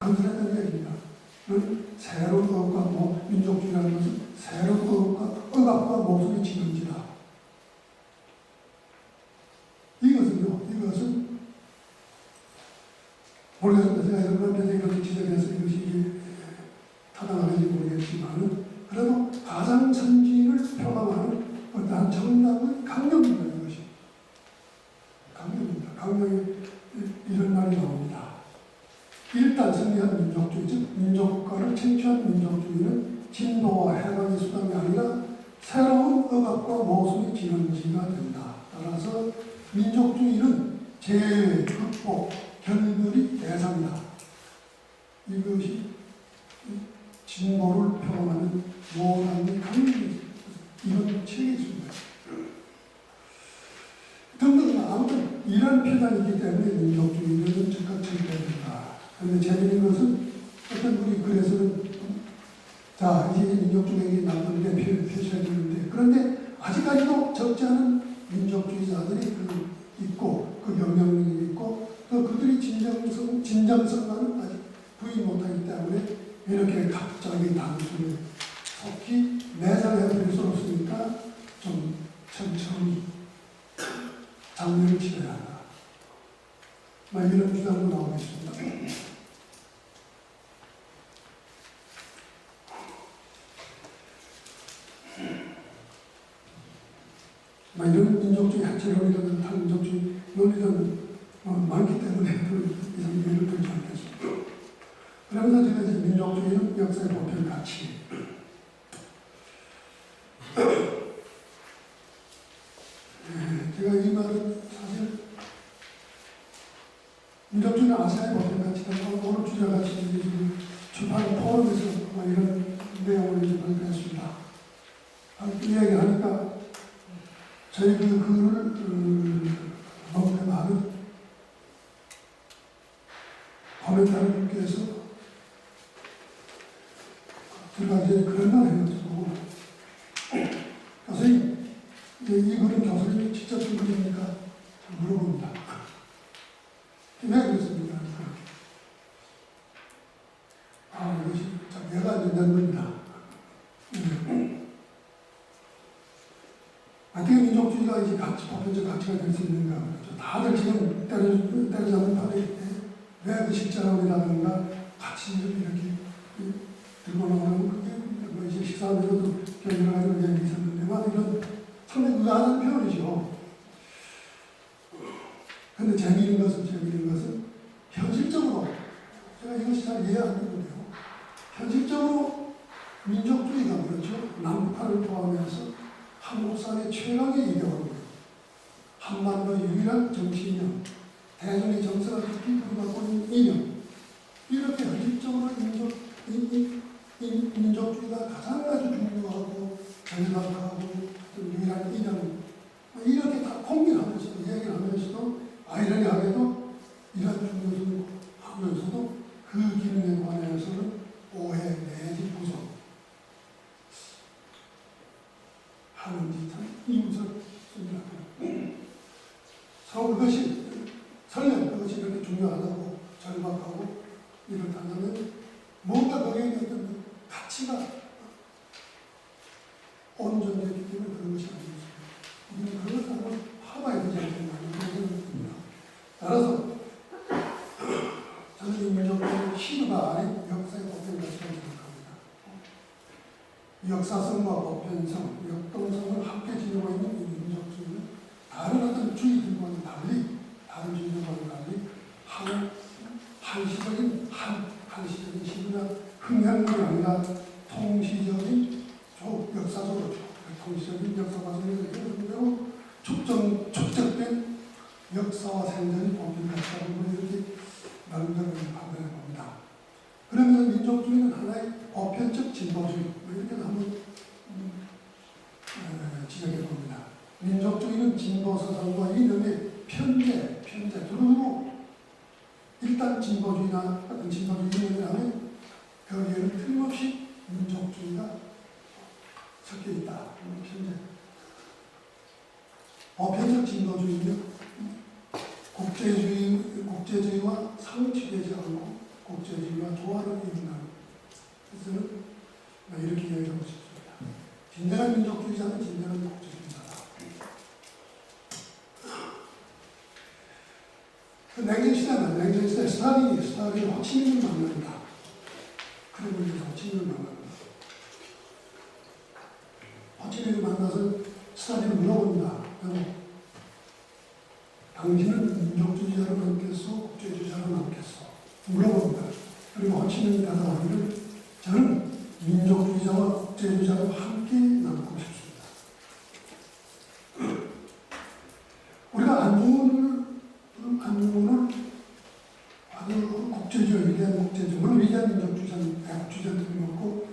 건설했던 얘기입니다. 새로운 억압과 민족주의라는 것은 새로운 억압과 모순의 진흥지다. 이것은 모르겠습니다. 제가 여러분한테 이렇게 지적해서 이것이 타당하는지 모르겠지만 그래도 가장 선진을 표방하는 어떠한 정당의 강령입니다. 이것이 강령입니다. 강령이 이런 말이 나옵니다. 일단 승리한 민족주의, 즉 민족국가를 쟁취한 민족주의는 진보와 해방의 수단이 아니라 새로운 억압과 모순의 진원지가 된다. 따라서 민족주의는 재해, 극복, 결별이 대상이다. 이것이 진보를 표방하는 모란의 강의 이런 책이 있습니다. 등등 아무튼 이런 표현이기 때문에 민족주의는 즉각 철폐해야 된다. 그런데 재미있는 것은 어떤 우리 글에서는 자 이제 민족주의에 남는데 표시해야 되는데 그런데 아직까지도 적지 않은 민족주의자들이 있고 그 영향력이 있고 또 그들이 진정성과는 아직 부인 못하기 때문에 이렇게 갑자기 단순히 속히 매장해버릴 수 없으니까 좀 천천히 장면을 치러야 한다. 이런 주장도 나오고 있습니다. 이런 민족주의 해체론이든 탈민족주의 논의는 많기 때문에 이런 예를 들지 않겠습니다. 그러면서 제가 이제 민족주의는 역사의 보편 가치. 제가 이 말은 사실 민족주의는 아시아의 보편 가치다. 오늘 주제같이 출판 포럼에서 이런 내용을 이제 발표했습니다. 이야기하니까 저희 그 글을 너무 많은 코멘터리 분께서 제가 이제 그런 말 해가지고 교수님 이 글은 교수님이 직접 쓴 글입니까? 물어봅니다. 왜 그렇습니까? 이것이 내가 안 된다는 겁니다. 어떻게 민족주의가 이제 보편적 가치가 될 수 있는가? 그렇죠. 다들 지금 때려잡는 판에 왜 그 식자론이라든가 가치를 이렇게 들고 나오는 그게 이제 시사하면서도 여러 가지 얘기 있었는데만 이런 상당히 의아한 표현이죠. 그런데 재미있는 것은 현실적으로 제가 이것이 잘 이해 안 되는데요. 현실적으로 민족주의가 그렇죠. 남북한을 포함해서 한국사회 최강의 이데올로기, 한반도의 유일한 정치 이념, 대중의 정서가 깊이 부여받고 있는 이념, 이렇게 현실적으로 민족주의가 가장 아주 중요하고 절박하고 유일한 이념, 이렇게 다 공개하면서도 얘기를 하면서도 아이러니하게도 이런 중요성을 하면서도 그 기능에 관해서는 오해 내지 부정 하는 듯한 이웃을 생각합니다. 서로 그것이 설령 그것이 이렇게 중요하다고 절박하고 이렇다면 뭔가 거기에 어떤 가치가 온전되기 때문에 그런 것이 아니겠습니까? 우리는 그것을 한번 파봐야 되지 않겠나 그런 생각이 듭니다. 따라서 저는 이 민족주의는 신화가 아닌 역사의 보편가치라고 생각합니다. 역사성과 보편성, 역동성을 함께 지니고 있는 이 민족주의는 다른 어떤 주의들과는 달리 한시적인 시구나 흥행이 아니라 통시적인 역사적으로 통시적인 역사 과정에서 계속 축적된 역사와 생전이 보편가치라고 이렇게 나름대로 판단해 봅니다. 그러면 민족주의는 하나의 보편적 진보주의 이렇게 한번 지적해 봅니다. 민족주의는 진보사상과 이념의 편제 두루두루 일단 진보주의나 어떤 진보주의 이념이 하면 거기에는 틀림없이 민족주의가 섞여 있다. 편제. 보편적 진보주의는 국제주의와 상치되지 않고 국제주의와 조화를 이룬다는 그래서 이렇게 이야기하고 싶습니다. 진정한 민족주의자는 진정한 국제주의자다. 그 냉전시대는 냉전시대 스탈린이 호치민을 만납니다. 크렘린에서 호치민을 만납니다. 호치민을 만나서 스탈린을 물어봅니다. 당신은 민족주의자로 남겠어? 국제주의자로 남겠어? 물어봅니다. 그리고 호치민이 대답하기를 저는 민족주의자와 국제주의자로 함께 남고 싶습니다. 우리가 안중근을 아주 국제주의, 위대한 국제주의, 물론 위대한 민족주의자는 애국주의자도 그렇고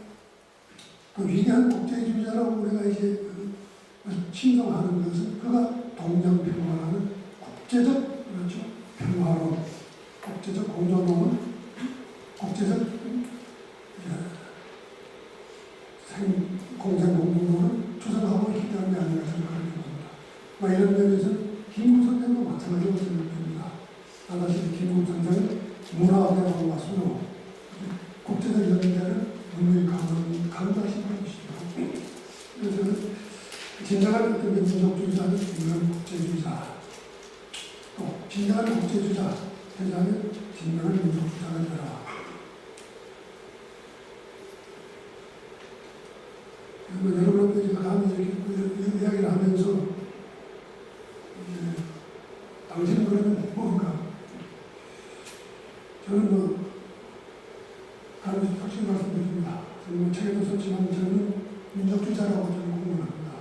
그 위대한 국제주의자라고 우리가 이제 칭송하는 것은 그가 동양평화라는 국제적 그렇죠 평화론, 국제적 공존론은 국제적 공생 공동론을 주장하고 있기 때문에 아닌가 생각하게 됩니다. 이런 면에서 김구 선생도 마찬가지로 생각됩니다. 다시 김구 선생은 문화대왕과 수로 국제적 연대를 눈이 강조하신 것이죠. 그래서 진정한 민족주의자는 진정한 국제주의자, 또 진정한 국제주의자 되자면 진정한 민족주의자가 되라. 여러분한테 제가 감히 이렇게 이야기를 하면서 당신은 그러면 뭔가 저는 감히 확실히 말씀드립니다. 저는 책에도 썼지만 저는 민족주의자라고 저는 공언합니다.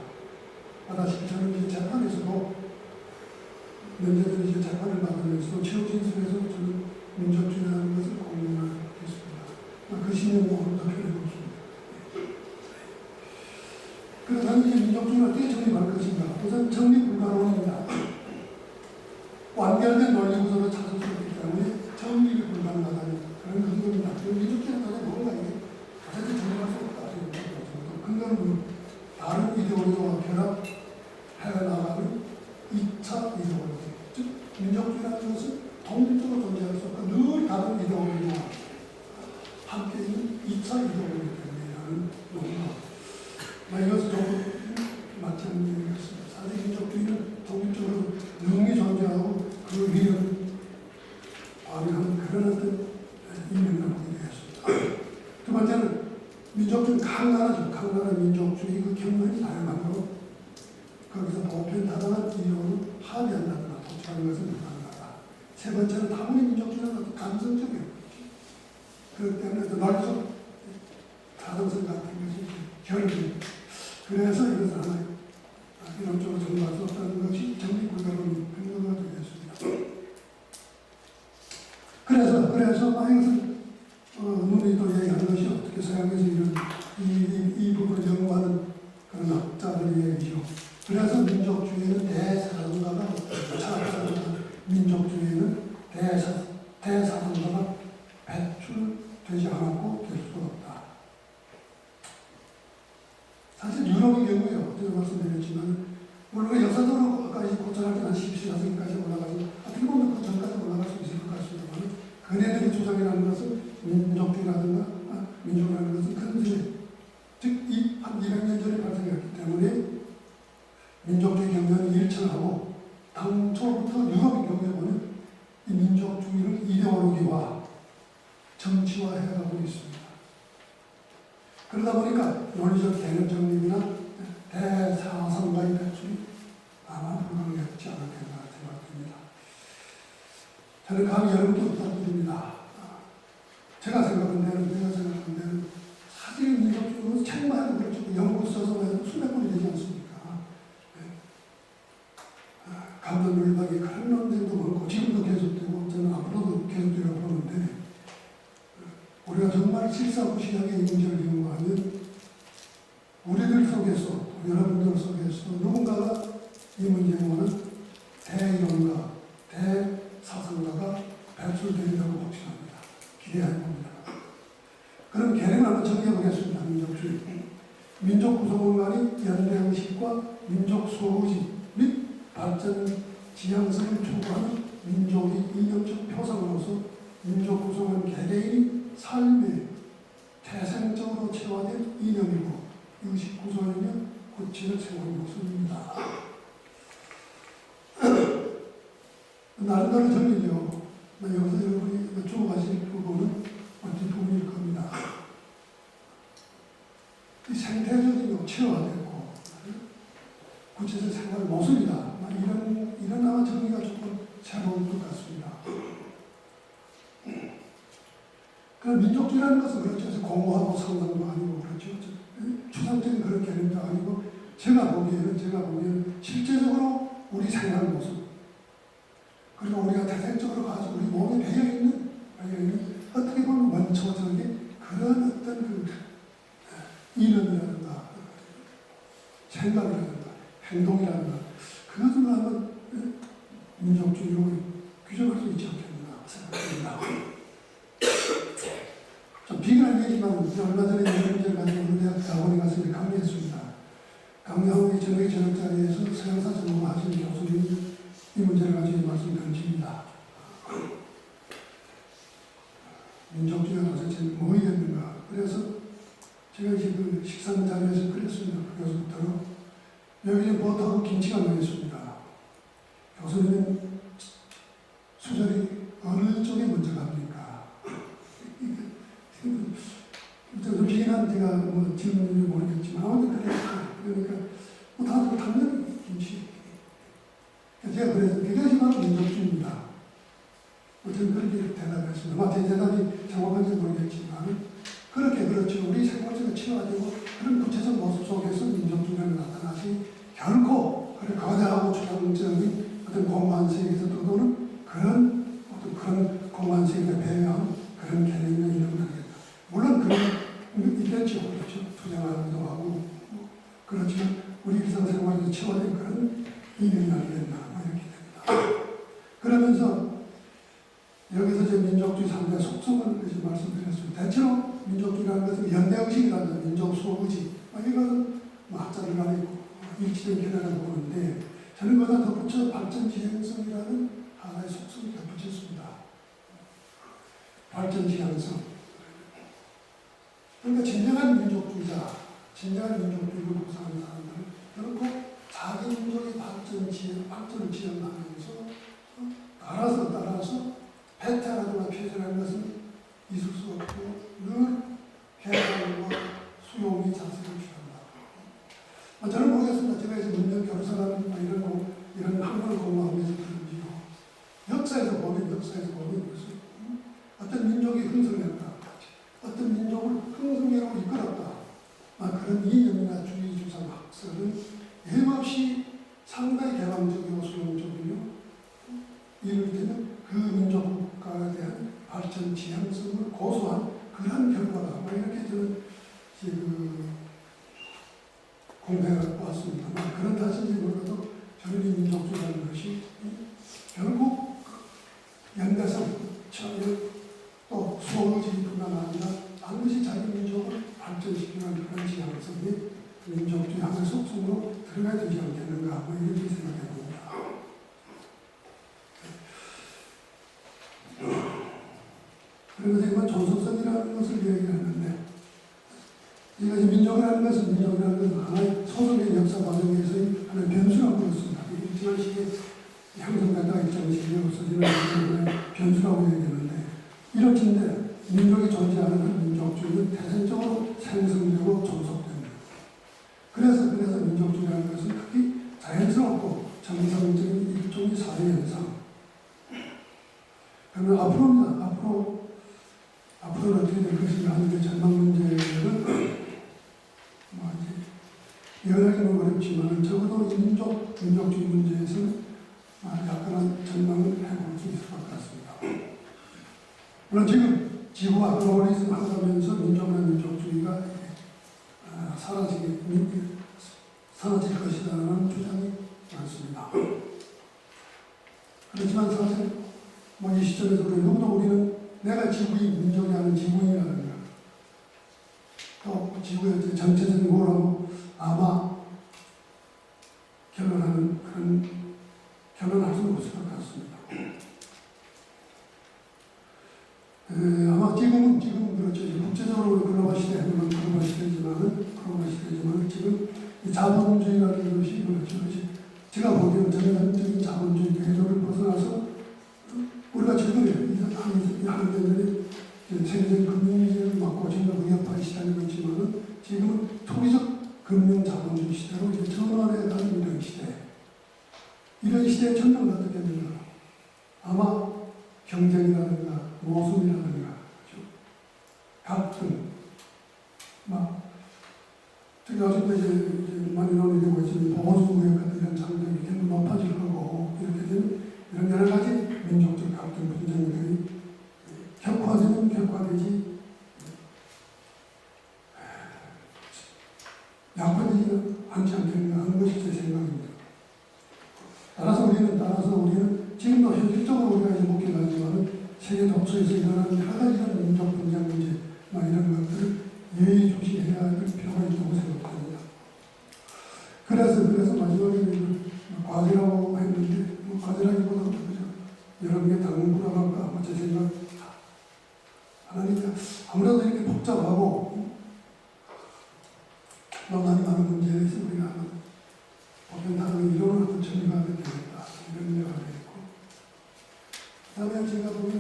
마다시피 저는 이제 재판에서도 몇 년을 이제 재판을 받으면서 최후 진술에서 저는 민족주의라는 것을 공언하겠습니다. 그 신념을 오늘도 표현해보겠습니다. 그래서 이제 민족주의를 어떻게 정립할 것인가? 우선 정립 불가론입니다. 완결된 논리 구조로 찾을 수 없기 때문에 정립이 불가능하다는 그런 근거입니다. 민족주의는 도대체 뭔가 이게 도대체 정립할 수 없다. 근거는 다른 이데올로기와 결합해 나가는 2차 이데올로기. 즉, 민족주의라는 것은 독립적으로 존재할 수 없고 늘 다른 이데올로기와 함께 있는 2차 이데올로기 때문이라는 논리가 이것은 조금 맞지 않는 얘기였습니다. 사실 민족주의는 독립적으로 능히 존재하고 그 위력을 발휘하는 그런 어떤 인명이라고 얘기했습니다. 두 번째는 민족주의 강나라죠. 강나라 민족주의 그 경험이 다양하고 거기서 보편다당한 이유로 합의한다거나 도출하는 것은 불가능하다. 세 번째는 다분히 민족주의는 어떤 감성적이에요. 그렇기 때문에 또 넓적 가능성 같은 것이 결이 그래서 이것을 하나 이론적으로 정리할 수 없다는 것이 정리불가론의 근거가 되겠습니다. 그래서 이것은 눈이 또 얘기하는 것이 어떻게 서양에서 이런 이 부분을 연구하는 그런 학자들의 얘기죠. 그래서 민족주의는 대사상가가 민족주의는 대사상가가 배출되지 않았고 될 수가 없다. 사실 유럽의 경우에요. 어제도 말씀드렸지만 물론 역사적으로까지 고찰할 때는 17세기까지 올라가서 어떻게 보면 그 전까지 올라갈 수 있을 것 같습니다만 그네들의 주장이라는 것은 민족주의라든가 민족이라는 것은 근세 즉 한 200년 전에 발생했기 때문에 민족주의 경전을 일천하고 당초부터 유럽의 경우에 보면 이 민족주의를 이데올로기와 정치화해가고 있습니다. 그러다 보니까 논리적 개념 정립이나 대사상가의 배출이 아마 불가능했지 않았겠나 생각됩니다. 저는 감히 여러분도 부탁드립니다. 제가 생각한 데는 사실 민족주의는 책만 해도 그렇죠. 연구 써서 해도 수백 권이 되지 않습니까? 감독놀이박이 그런 논쟁도 많고 지금도 계속되고 저는 앞으로도 계속되라고 보는데 우리가 정말 실사구시하게 인문제를 연구하면 우리들 속에서 여러분들 속에서 누군가가 이 문제와는 대이론가, 대사상가가 배출된다고 확신합니다. 기대해봅니다. 그럼 개념을 한번 정리해보겠습니다. 민족주의. 민족 구성원 간의 연대의식과 민족 소유지 및 발전 지향성을 추구하는 민족의 이념적 표상으로서 민족 구성은 개개인 삶에 태생적으로 체화된 이념이고 이것이 구성이며 고치를 세우는 모습입니다. 나름대로 정리요. 여기서 여러분이 주목하실 부분은 뒷부분일 겁니다. 이 생태적이고 체화됐고 구체적 생활 모습이다. 이런 아마 정리가 조금 새로운 것 같습니다. 그럼 민족주의라는 것은 그렇죠. 공부하고 상상도 아니고 그렇죠. 추상적인 그런 개념도 아니고 제가 보기에는 실제적으로 우리 생활 모습 그리고 우리가 태생적으로 가지고 우리 몸에 배어있는 어떻게 보면 원초적인 그런 어떤 이념이라든가 생각이라든가 행동이라든가 그것을 한번 민족주의로 규정할 수 있지 않겠나 생각합니다. 좀 비근한 얘기지만 얼마 전에 이런 문제를 가지고 어느 대학 대학원에 가서 강의했습니다. 강의하고 저녁에 저녁 자리에서 서양사 전공하신 교수님 이 문제를 가지고 말씀 던집니다. 민족주의가 도대체 뭐였는가. 그래서 제가 이제 그 식사 자리에서 그랬습니다. 그 교수부터 여기 보통 김치가 나있습니다. 교수님은 수절이 어느 쪽에 먼저 갑니까? 좀 비긴한 제가 뭐 질문인지 모르겠지만 아무튼 그러니까 뭐 다들 당연히 김치. 제가 그래서 그것이 바로 민족주의입니다. 저는 그렇게 대답했습니다. 제 대답이 정확한지 모르겠지만 그렇게 그렇죠. 우리 생활적으로 치유하고 그런 구체적 모습 속에서 민족주의가 나타나지 결코 그런 거대하고 추상적인 어떤 공허한 세계에서 떠도는 그런 공허한 세계에 배회한 그런 개념이나 이런 건 아니겠다. 물론 그런 있겠죠. 그렇죠. 투쟁하기도 하고 그렇지만 우리 일상생활에서 치유된 그런 이념이 아니겠나 이렇게 됩니다. 그러면서 여기서 제 민족주의 3대 속성을 말씀드렸습니다. 대체로 민족주의라는 것은 연대의식이라는 민족수호의식 이것은 학자를 가리고 일치된 견해라고 보는데 저는 그보다 덧붙여 발전지향성이라는 하나의 속성을 덧붙였습니다. 발전지향성. 그러니까 진정한 민족주의자, 진정한 민족주의를 구성하는 사람들은 결코 자기 민족의 발전을 지향하면서 따라서 배타라든가 표현하는 것은 있을 수 없고 늘 개방과 수용의 자세를 취한다. 저는 모르겠습니다. 제가 이제 문명 교류사라는 이런 학문을 공부하면서 그런지요. 역사에서 보면 무슨 어떤 민족이 흥성했다. 어떤 민족을 흥성으로 이끌었다. 그런 이념이나 주의 주상 학설은 예없이 상당히 개방적이고 수용적이며 이럴 때는 그 민족 국가에 대한 발전 지향성을 고수한 그런 결과다. 이렇게 저는 공부해 왔습니다. 그런 탓인지 몰라도 저는 이 민족주의라는 것이 결국 연대성, 또 수호의식뿐만 아니라 반드시 자기 민족을 발전시키는 그런 지향성이 민족주의 하나의 속성으로 들어가야 되지 않겠는가 이렇게 생각해 봅니다. 그러면서 이번 존속성이라는 것을 얘기하는데 이거 민족이라는 것은 하나의 소속의 역사 과정에서의 하나의 변수라고 그렇습니다. 일정한 시기에 형성된다가 일정한 시기에 없어지는 변수라고 얘기하는데 이렇긴데 민족이 존재하는 한 민족주의는 태생적으로 생성되고 존속됩니다. 그래서 민족주의라는 것은 특히 자연스럽고 정상적인 일종의 사회현상. 그러면 앞으로는 어떻게 될 것인가 하는 전망 문제는 여행하기는 어렵지만 적어도 민족주의 문제에서는 약간한 전망을 해볼 수 있을 것 같습니다. 물론 지금 지구와 글로벌리즘 하면서 민족주의가 사라질 것이라는 주장이 많습니다. 그렇지만 사실 이 시점에서 누구도 우리는 내가 지구인, 민족이 아닌 지구인이라는 것, 또 지구의 전체적인 거라고 아마 결론할 수는 없을 것 같습니다. 제가 보기에는 전반적인 자본주의 궤도를 벗어나서 우리가 최근에 하는 데들이 세계적인 금융위기를 맞고 지금 위협하기 시작하고 있지만은 지금은 투기적 금융 자본주의 시대로 이제 전환해 가는 이런 시대. 이런 시대의 전망은 어떻게 되냐? 아마 경쟁이라든가 모순이라든가 갈등, 특히 요즘도 이제 많이 논의되고 있지만 보수무역 같은 이런 장벽이 계속 높아질 거고 이렇게 되면 이런 여러 가지 민족적 갈등 분쟁들이 격화되면 격화되지 약화되지는 않지 않겠는가 하는 것이 제 생각입니다. 따라서 우리는 지금도 현실적으로 우리가 이제 목격하지만 세계 독서에서 일어나는 여러 가지 이런 민족 분쟁 문제 이런 것들을 예의주시해야 할 필요가 있다고 생각합니다. 그래서 마지막에 과제라고 했는데 과제라기보다 여러분께 당분간할까 제 생각 하나님 아무래도 이렇게 복잡하고 논란이 많은 문제에서 우리가 보편다는 이론을 한번 정리해야 되겠다 이런 생각을 했고 그 다음에 제가 보면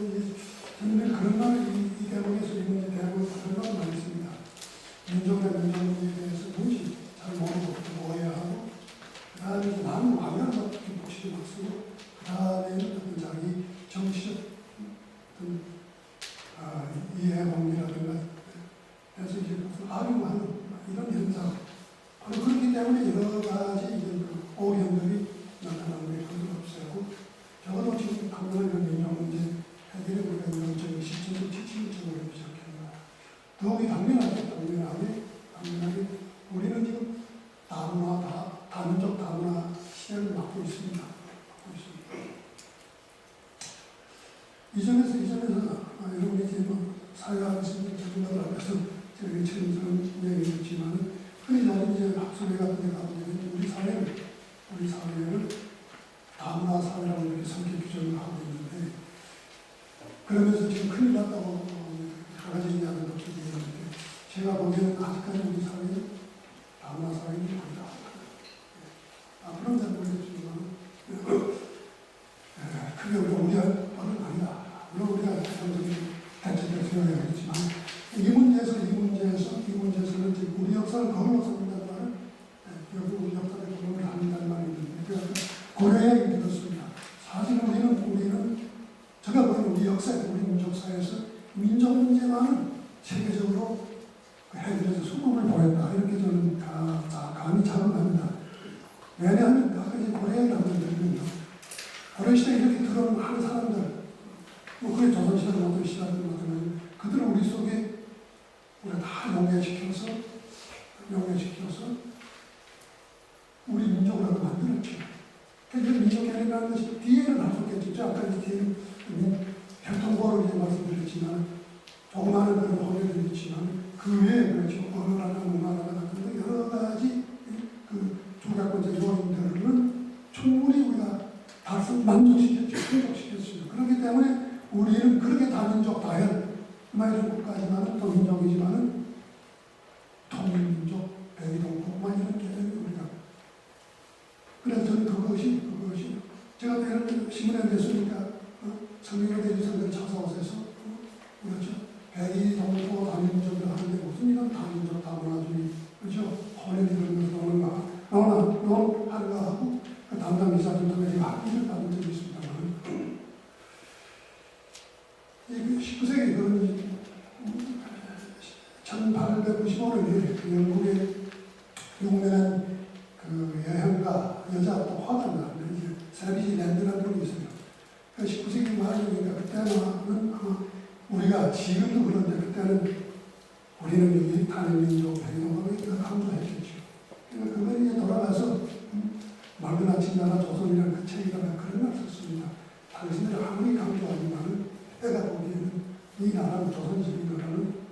저는 그런 말이 이 대목에서 이 문제 대목에서 그런 말이 많이 있습니다. 민족과 민족에 대해서 무엇이 잘 모르고 오해하고 그 다음에 나는 완벽한 복식을 막 쓰고 그 다음에는 어떤 자기 정치적 이해관계라든가 그래서 이제 악용하는 이런 현상 바로 그렇기 때문에 여러 가지 오해들이 나타나는 게 그것도 없애고 적어도 지금 당면한 이런 민족 문제 해결에 우리가 이런적인 시점을 지침적으로 시작합니다. 더욱이 당면하게 우리는 지금 다민족 다문화 시대를 맡고 있습니다. 이전에서 여러분이 지금 사회학에서 전문가들 앞에서 제가 처음 이야기했지만 흔히 나는 이제 학술회 같은 데 가보면 우리 사회를 다문화 사회라고 이렇게 성격 규정을 하고 있는데 그러면서 지금 큰일 났다고 여러 가지 이야기를 듣게 되는데 제가 보기에는 아직까지 우리 사회는 다문화 사회는 아니다. 앞으로는 잘 모르겠지만 크게 우려할 바는 아니다. 물론 우리가 대상적인 대책을 세워야겠지만 이 문제에서는 지금 우리 역사를 거울로 삼는다는 말은 여기 우리 역사를 거울로 삼는다는 말이 있는데 그래서 고려해야 되겠습니다. 사실은 우리는 제가 보기에는 우리 역사에 우리 민족사에서 민족 문제만은 세계적으로 해결해서 수급을 보였다. 이렇게 저는 감히 자랑합니다. 왜냐하면 아까 이제 고려라고 했는데요. 고려시대에 이렇게 들어오는 사람들, 그게 조선시대 모든 시대들 모든 그들을 우리 속에 우리가 다 용해시켜서 우리 민족으로 만들었죠. 그러니까 민족 개념이라는 것이 뒤에는 할 수 없겠죠. 아까 뒤에는 혈통보를 이제 말씀드렸지만 조그마한 그런 호재들이 있지만 그 외에 그렇죠. 언어라나 문화라나 같은 여러 가지 조각권적 요인들은 충분히 우리가 만족시켰죠. 충족시켰어요. 그렇기 때문에 우리는 그렇게 다민족 다현 이런 국가지만은 또 민족이지만은 통일민족, 대이동국 이런 개념이 우리가 그래서 저는 그것이 제가 예를 신문에 냈으니까 성경의 대지선들을 찾아오셔서 그렇죠. 대이동국 다민족을 하는데 무슨 이런 다민족 다문화주의 그렇죠. 혼혈 이런 것을 하는가 하고 그 담당 기사들도 지금 합의를 받은 적이 있습니다만 이 19세기 그런 1895년에 영국의 유명한 여행가 여자 또 화가인데 이제 세비지 랜드라는 분이 있어요. 19세기 말이니까 그때는 아마 우리가 지금도 그런데 그때는 우리는 여기 단일민족 대동학을 강조했겠죠. 그러니까 그걸 이제 돌아가서 맑은 아침나라 조선이라는 그 책에다가 그런 말 썼습니다. 당신들이 아무리 강조하지만 때가 보기에는 이 나라는 조선적인 나라는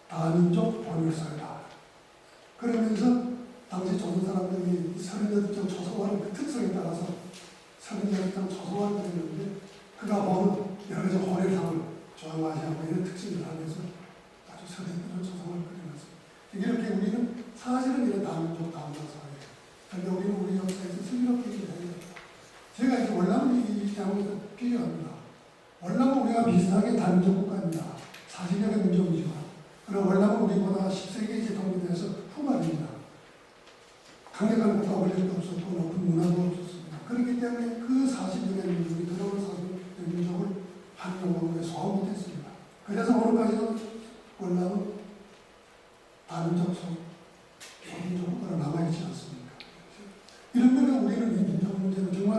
다민족 번역사회다. 그러면서 당시 조선 사람들이 38장 초소화를 그 특성에 따라서 38장 초소화를 그렸는데 그가 보는 여러 가지 호래상을 조항하시하고 이런 특징을 하면서 아주 서대표를 초소화를 그려놨습니다. 이렇게 우리는 사실은 이런 다민족 다문화 사회 그런데 우리는 우리 역사에서 슬기롭게 얘기해야 된다. 제가 이제 월남을 얘기하는 것도 필요합니다. 월남은 우리가 비슷하게 다민족 국가입니다. 40여개 민족이지만. 그러나 월남은 우리보다 10세기에 이제 독립해서 후반입니다. 강력한 국가 원리도 없었고 높은 문화도 없었습니다. 그렇기 때문에 그 40여개 민족이 들어온 40여개 민족을 한민족으로 소화 못했습니다. 그래서 오늘까지도 월남은 다민족 소민족으로 남아있지 않습니까? 이런 면에 우리는 이 민족 문제를 정말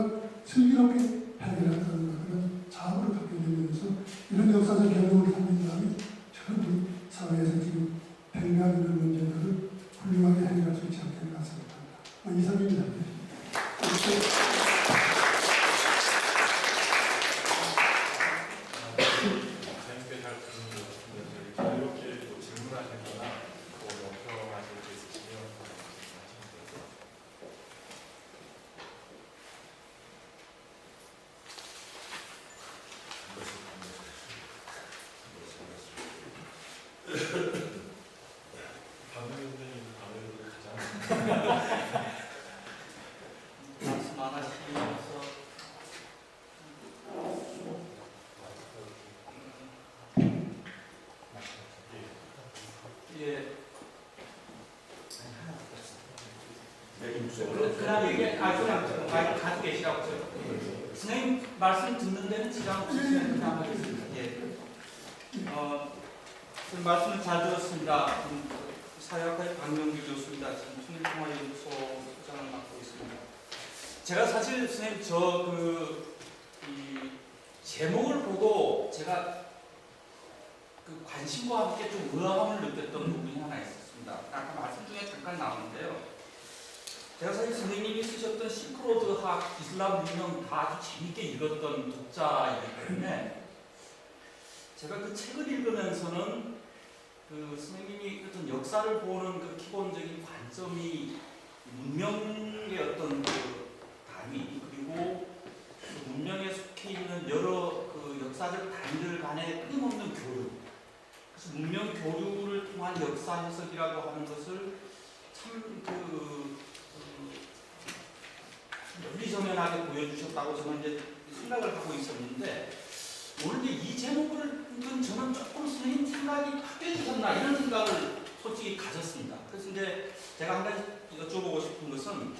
슬기롭게 해결하는 그런 자아를 갖게 되면서 이런 역사적 경험을 갖는 사람이 저는 우리 사회에서 지금 백미하는 문제들을 훌륭하게 해결할 수 있지 않겠나 생각합니다. 이상입니다. 재밌게 잘 듣는 것 같은데 자유롭게 또 질문하시거나 역평하실 게 있으시면 박명훈님 아무래도 가장 말씀 안 하시면서 예. 그냥 얘기 그냥 가지고 계시라고 선생님 말씀 듣는 데는 지장 없으시면 그냥 하겠습니다. 예. 말씀을 잘 들었습니다. 사회학과의 박명규 교수입니다. 지금 통일통화연구소 소장을 맡고 있습니다. 제가 사실 선생님 이 제목을 보고 제가 그 관심과 함께 좀 의아함을 느꼈던 부분이 하나 있었습니다. 아까 말씀 중에 잠깐 나오는데요. 제가 사실 선생님이 쓰셨던 실크로드 학, 이슬람 유명 다 아주 재밌게 읽었던 독자이기 때문에 제가 그 책을 읽으면서는 그 선생님이 어떤 역사를 보는 그 기본적인 관점이 문명의 어떤 그 단위 그리고 그 문명에 속해 있는 여러 그 역사적 단위들 간의 끊임없는 교류, 그래서 문명 교류를 통한 역사 해석이라고 하는 것을 참 논리정연하게 보여주셨다고 저는 이제 생각을 하고 있었는데 오늘 이제 이 제목을 읽은 저는 조금 선생님 생각이 바뀌어지셨나 이런 생각을 솔직히 가졌습니다. 그래서 이제 제가 한 가지 여쭤보고 싶은 것은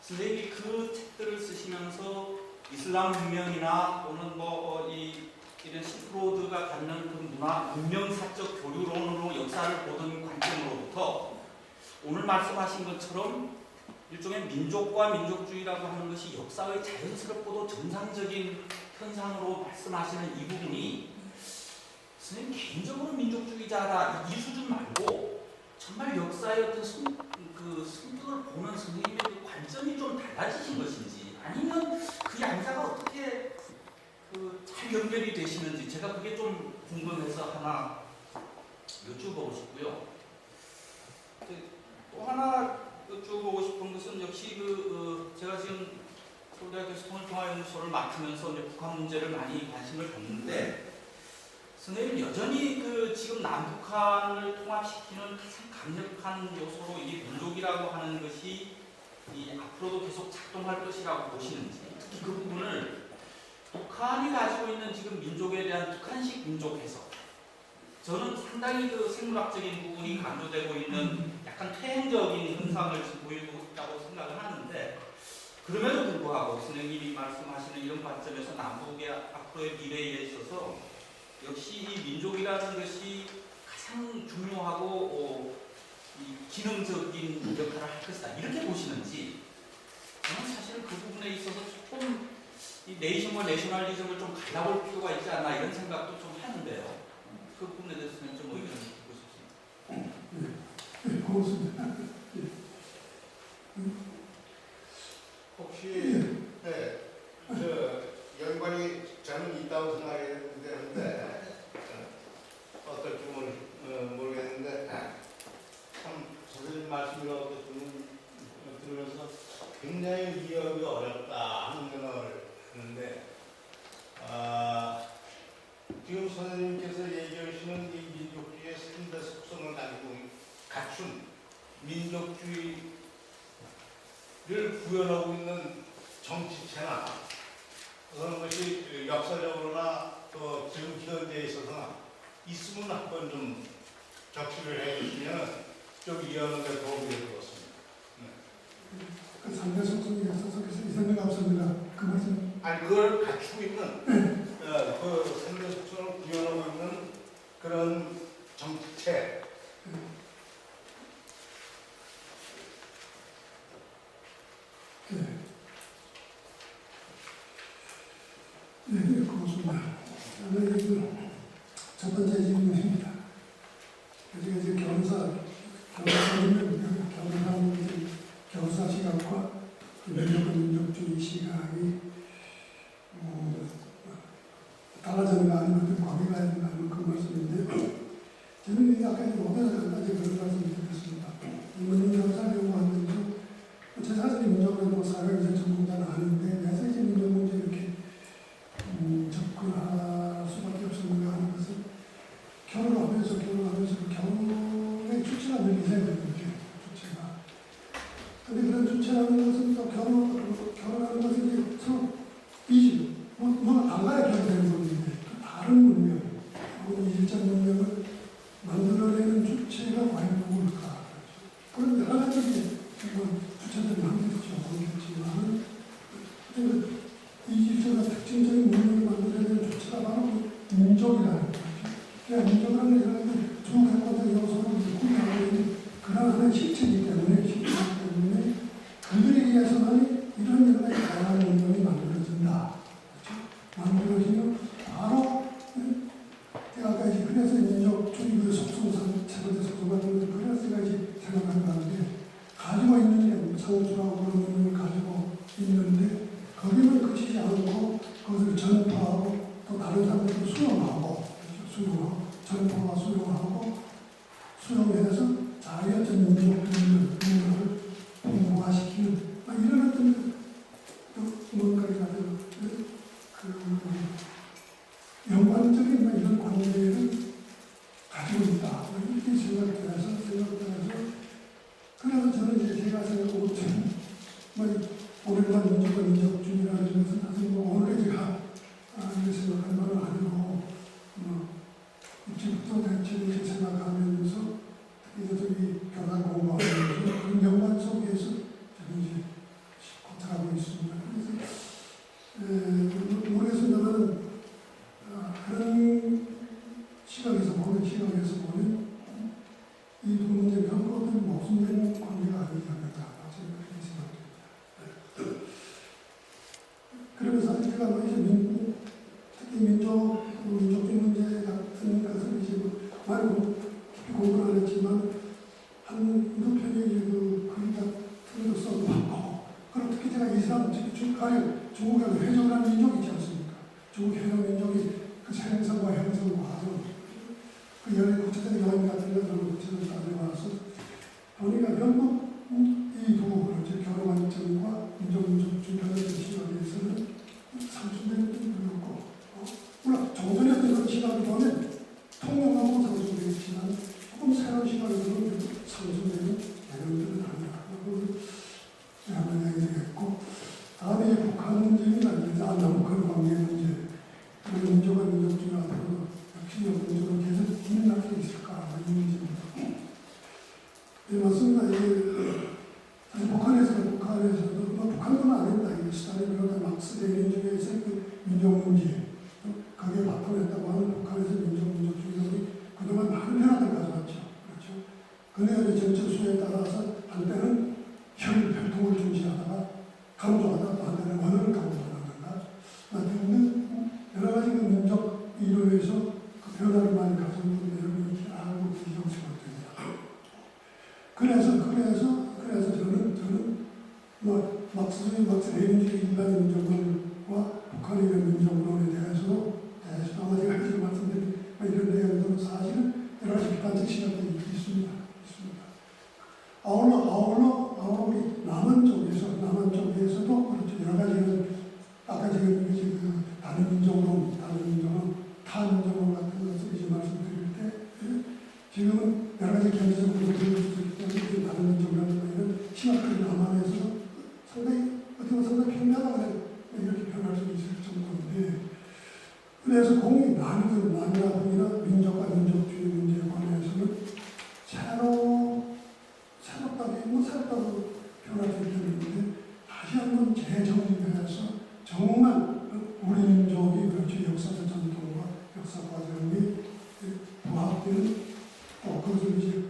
선생님이 그 책들을 쓰시면서 이슬람 문명이나 또는 이런 실크로드가 갖는 그 문화, 문명사적 교류론으로 역사를 보던 관점으로부터 오늘 말씀하신 것처럼 일종의 민족과 민족주의라고 하는 것이 역사의 자연스럽고도 정상적인 현상으로 말씀하시는 이 부분이 선생님 개인적으로 민족주의자라 이 수준 말고 정말 역사의 어떤 성격을 보는 선생님의 그 관점이 좀 달라지신 것인지 아니면 그 양자가 어떻게 잘 연결이 되시는지 제가 그게 좀 궁금해서 하나 여쭤보고 싶고요. 또 하나 여쭤보고 싶은 것은 역시 제가 지금 서울대학교에서 통일통화연구소를 맡으면서 이제 북한 문제를 많이 관심을 갖는데 선생님 여전히 지금 남북한을 통합시키는 가장 강력한 요소로 이 민족이라고 하는 것이 앞으로도 계속 작동할 것이라고 보시는지 특히 그 부분을 북한이 가지고 있는 지금 민족에 대한 북한식 민족 해석 저는 상당히 생물학적인 부분이 강조되고 있는 약간 퇴행적인 현상을 보이고 있다고 생각을 하는데 그럼에도 불구하고 선생님이 말씀하시는 이런 관점에서 남북의 앞으로의 미래에 있어서 역시 이 민족이라는 것이 가장 중요하고 기능적인 역할을 할 것이다 이렇게 보시는지 저는 사실 그 부분에 있어서 조금 이 네이션과 내셔널리즘을 좀 갈라볼 필요가 있지 않나 이런 생각도 좀 하는데요. 그 부분에 대해서는 좀 의견을 듣고 싶습니다. 고맙습니다. 혹시 연관이 저는 있다고 생각했는데 어떨지 모르겠는데 참 선생님 말씀을 들으면서 굉장히 이해하기 어렵다 하는 생각을 하는데 지금 선생님께서 얘기하시는 이 민족주의의 3대 속성을 가지고 갖춘 민족주의를 구현하고 있는 정치체나 그런 것이 역사적으로나 또 지금 현대에 있어서 있으면 한번 좀 적시를 해주시면 좀 이해하는 데 도움이 될 것 같습니다. 그 상대 속성이 역사속에서 있었는 것 같습니다. 그 말씀. 아니 그걸 갖추고 있는 그 상대 속성을 구현하고 있는 그런 정치체 네, 고맙습니다. 저는 첫 번째 질문입니다. 제가 이제 교사 시각과 민족주의 시각이 달라졌는가 아니면 좀 관계가 있는가 그 말씀인데 저는 아까 오늘까지 그런 말씀을 드렸습니다. 민족사를 연구하면서 제 사실이 민족연구 사회에서 전문가는 아닌데 왜 이제 민족 문제 이렇게 접근할 수밖에 없었는가 하는 것은 결혼하면서 결혼의 주체가 늘 있어야거든요. 주체가. 근데 그런 주체라는 것은 또 결혼하는 것은 이제 서로 이주 뭐가 달라야 결혼되는 건데 또 다른 문명, 이질적 문명을 만들어내는 주체가 과연 누굴까? 그런 여러 가지 주체들이 많겠죠. 모르겠지만 이질적인 특징적인 문명을 만들어내는 주체가 바로 민족이라는 거죠. 그러니까 민족이라는 것은 중국의 요소를 구현하고 있는 그런 하나의 실체이기 때문에 그들에 의해서만 이런 여러 가지 다양한 문명이 만들어진다. 그렇죠? 만들어지면 바로 제가 아까 이제 그래서 민족주의 속성상 세 번째 속성 같은 것을 그래서 제가 이제 생각한 건데 가지고 있는 게 상주하고 그런 문명을 가지고 있는데 거기만 그치지 않고 그것을 전파하고 또 다른 사람들도 수용하고 전파와 수용하고 수용해서 자기 어떤 민족을 공부화시키는 이런 어떤 뭔가를 가지고 연관적인 이런 관계를 가지고 있다. 이렇게 생각돼서 그래서 저는 이제 제가 생각하고 오늘만 민족주의라는 것은 사실 오늘 제가 이렇게 생각한 바는 아니고 일찍부터 대체로 이제 생각하면서 특히 저기 교단 공부하면서 그런 연관 속에서 저는 이제 고찰하고 있습니다. 그래서 저는 그런 시각에서 보는 이 두 문제 별로 어떤 모순된 관계가 아니지 않을까 저는 그렇게 생각합니다. 그러면서 제가 이제 특히 민족주의 문제 같은 것을 이제 많이 공부를 안 했지만 한두 편의 글 같은 거 써봤고 그리고 특히 제가 이슬람 중국의 회전한 민족이 있지 않습니까? 중국 회전 민족이 그 생성과 형성 과정 그 여러 구체적인 요인 같은 것들을 구체적으로 따져봐서 보니까 결국 이 두 결혼 관점과 민족주의라는 시각에서는 상충되는 점이 없고 물론 종전의 어떤 시각을 보면 통용하고 상충되어 있지만 조금 새로운 시각에서는 상충되는 개념들은 아니라고 한번 이야기했고 다음에 북한 문제입니다. 남북한 관계 문제 우리 민족과 민족주의 앞으로 역시 민족은 계속 진행할 수 있을까 이 문제입니다. 네, 맞습니다. 사실 북한에서도 북한뿐만 아닙니다. 스탈린이나 막스 레닌주의에서 그 민족 문제 거기에 바탕했다고 하는 북한에서 민족주의들이 그동안 많은 변화를 가져왔죠. 그렇죠? 근데 정책 수요에 따라서 한때는 혈통을 중시하다가 강조하다가 또 한때는 언어를 강조한다든가 등등 여러 가지 그 민족 이론에서 그 변화를 많이 가져온 여러분이 알고 계시고 생각됩니다. 그래서 저는 막스 레닌주의 일반 민족론과 북한의 민족론에 대해서도 아마 제가 하실 말씀드린 이런 내용들은 사실은 여러 가지 비판적 시각들이 있습니다. 아울러 우리 남한 쪽에서도 그렇죠. 여러 가지 아까 지금 다른 민족론, 타민족론 같은 것을 이제 말씀드릴 때 지금은 여러 가지 경제적 문제들이 있기 때문에 다른 민족이라는 이런 시각들을 감안해서 상당히 어떻게 보면 상당히 평면하게 이렇게 표현할 수 있을 정도인데 그래서 공이 난이라든가 민족과 민족주의 문제에 관해서는 새롭다고 표현할 수 있겠는데 다시 한번 재정립해서 정말 우리 민족이 그렇죠 역사적 전통과 역사 과정이 부합되는 그것을 이제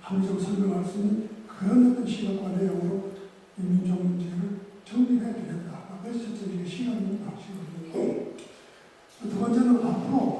합리적으로 설명할 수 있는 그런 어떤 시각과 내용으로 이 민족 문제를 정리해야 되겠다. 그래서 첫째 이게 시간입니다. 두 번째는 앞으로